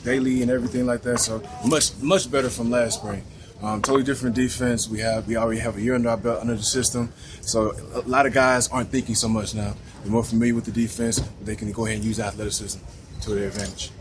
daily and everything like that. So much better from last spring. Totally different defense. We already have a year under our belt under the system. So a lot of guys aren't thinking so much now. They're more familiar with the defense. They can go ahead and use athleticism to their advantage.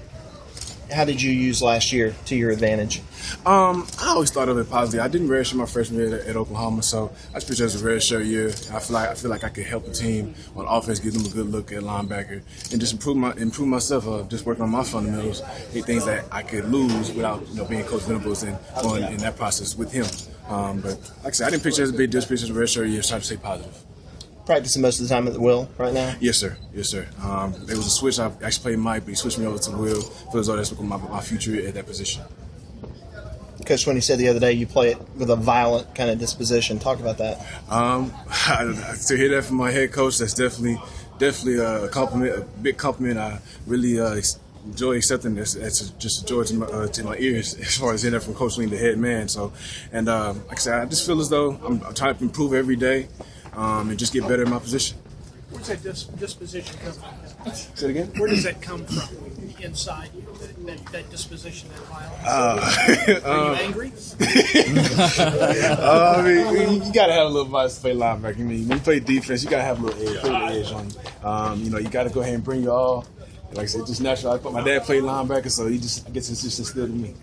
How did you use last year to your advantage? I always thought of it positively. I didn't redshirt my freshman year at Oklahoma, so I just picture it as a redshirt year. I feel like I could help the team on offense, give them a good look at linebacker, and just improve myself. Just working on my fundamentals, things that I could lose without being Coach Venables and going in that process with him. But like I said, I didn't picture it as a big deal. Just picture it as a redshirt year. So I try to stay positive. Practicing most of the time at the Will right now? Yes, sir. Yes, sir. There was a switch. I actually played Mike, but he switched me over to Will. Feel as though that's my future at that position. Coach Swinney said the other day you play it with a violent kind of disposition. Talk about that. To hear that from my head coach, that's definitely a compliment, a big compliment. I really enjoy accepting this. It's just a joy to my ears as far as hearing that from Coach Swinney, the head man. So, and like I said, I just feel as though I'm trying to improve every day. And just get better in my position. Where's that disposition come from? Say it again? Where does that come from inside you, that disposition, that violence? Are you angry? I mean, you got to have a little vice to play linebacker. I mean, when you play defense, you got to have a little edge on you. You got to go ahead and bring your all. Like I said, just natural. My dad played linebacker, so I guess it's just instilled in me.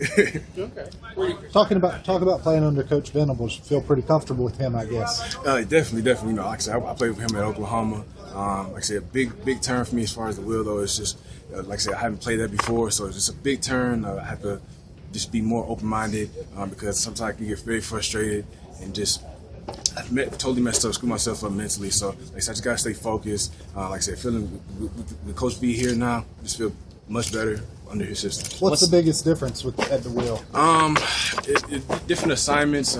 Okay. Talk about playing under Coach Venables. Feel pretty comfortable with him, I guess. Definitely. Like I said, I played with him at Oklahoma. Like I said, big turn for me as far as the will, though. It's just like I said, I haven't played that before, so it's just a big turn. I have to just be more open-minded because sometimes I can get very frustrated and just. I've totally messed up, screwed myself up mentally. So, like I said, I just got to stay focused. Like I said, feeling with Coach V here now, just feel much better under his system. What's the biggest difference at the Will? Different assignments.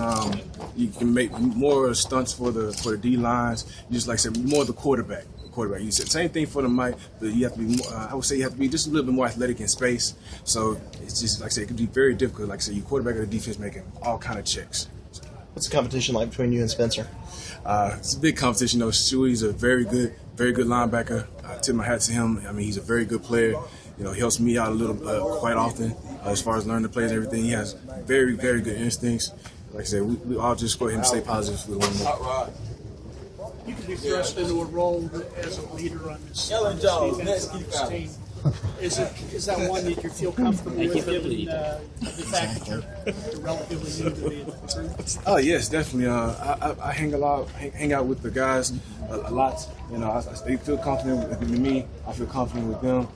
You can make more stunts for the D lines. You just like I said, more the quarterback. You said same thing for the Mike, but you have to be more, I would say you have to be just a little bit more athletic in space. So it's just like I said, it can be very difficult. Like I said, you quarterback of the defense making all kind of checks. What's the competition like between you and Spencer? It's a big competition. Chewy's a very good linebacker. I tip my hat to him. I mean, he's a very good player. He helps me out a little quite often as far as learning the plays and everything. He has very, very good instincts. Like I said, we all just go ahead and stay positive with one another. You could be thrust into a role as a leader on this Kellen Jones, defensive team. Is that one that you feel comfortable with, given the fact that you're relatively new to the group? Oh yes, definitely. I hang out with the guys a lot. They feel confident with me. I feel confident with them.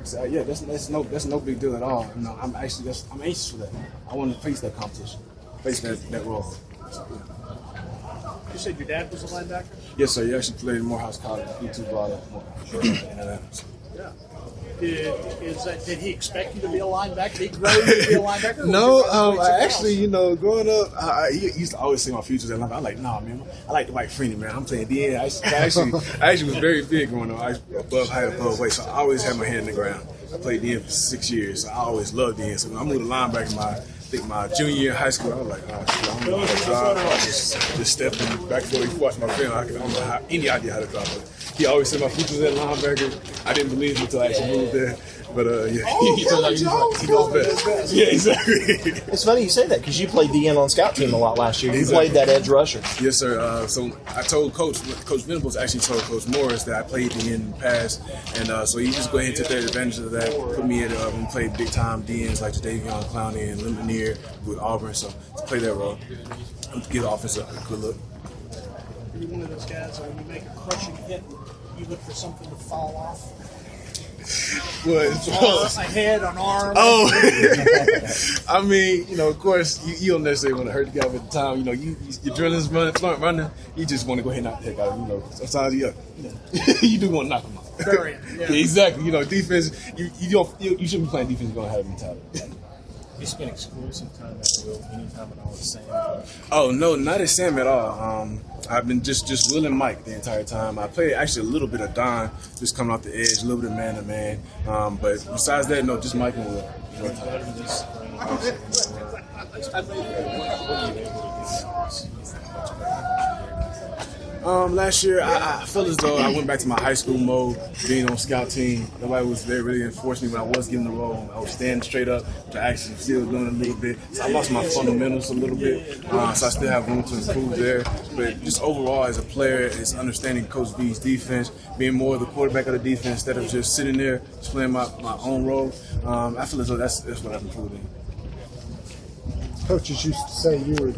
So yeah, that's no big deal at all. I'm anxious for that. I want to face that competition, face that role. So, yeah. You said your dad was a linebacker? Yes, sir. He actually played in Morehouse College. D2 ball at Morehouse. Yeah. Did he expect you to be a linebacker? Did he grow you to be a linebacker? No, I actually, growing up, he used to always say my future as a linebacker. I'm like, nah, man, I like Mike Freeney, man. I'm playing DN. I actually was very big growing up. I was above height, above weight, so I always had my hand in the ground. I played DN for 6 years, so I always loved DN. So when I moved to linebacker, my junior year in high school, I was like, oh, shit, I don't know how to drive. I just stepped in the backfield. If you watch my film, I don't know any idea how to drive. But he always said my future was at linebacker. I didn't believe it until I actually moved there. But yeah, he goes best. Yeah, exactly. It's funny you say that because you played DN on scout team a lot last year. You played that edge rusher. Yes, sir. So I told Coach Venables actually told Coach Morris that I played DN in the past, and so he just go ahead and took that advantage of that. Put me at and played big time DNs like Jadavion Clowney and Lemonier with Auburn. So to play that role, give the offense a good look. You're one of those guys that when you make a crushing hit, you look for something to fall off. What? A head, an arm. Oh, I mean, of course, you don't necessarily want to hurt the guy at the time. Your adrenaline's running. You just want to go ahead and knock the heck out of him. Sometimes you do want to knock him out. Yeah. Exactly. Defense. You shouldn't be playing defense. You're gonna have a mentality. You spent exclusive time at Will, anytime at all with Sam? Oh no, not at Sam at all. I've been just Will and Mike the entire time. I played actually a little bit of Don, just coming off the edge, a little bit of man to man. But besides that, no, just Mike and Will. Last year, I felt as though I went back to my high school mode, being on scout team. Nobody was there really enforcing me when I was getting the role. I was standing straight up, which I actually still doing a little bit. So I lost my fundamentals a little bit, so I still have room to improve there. But just overall, as a player, is understanding Coach V's defense, being more the quarterback of the defense instead of just sitting there, just playing my own role. I feel as though that's what I've improved in. Coaches used to say you were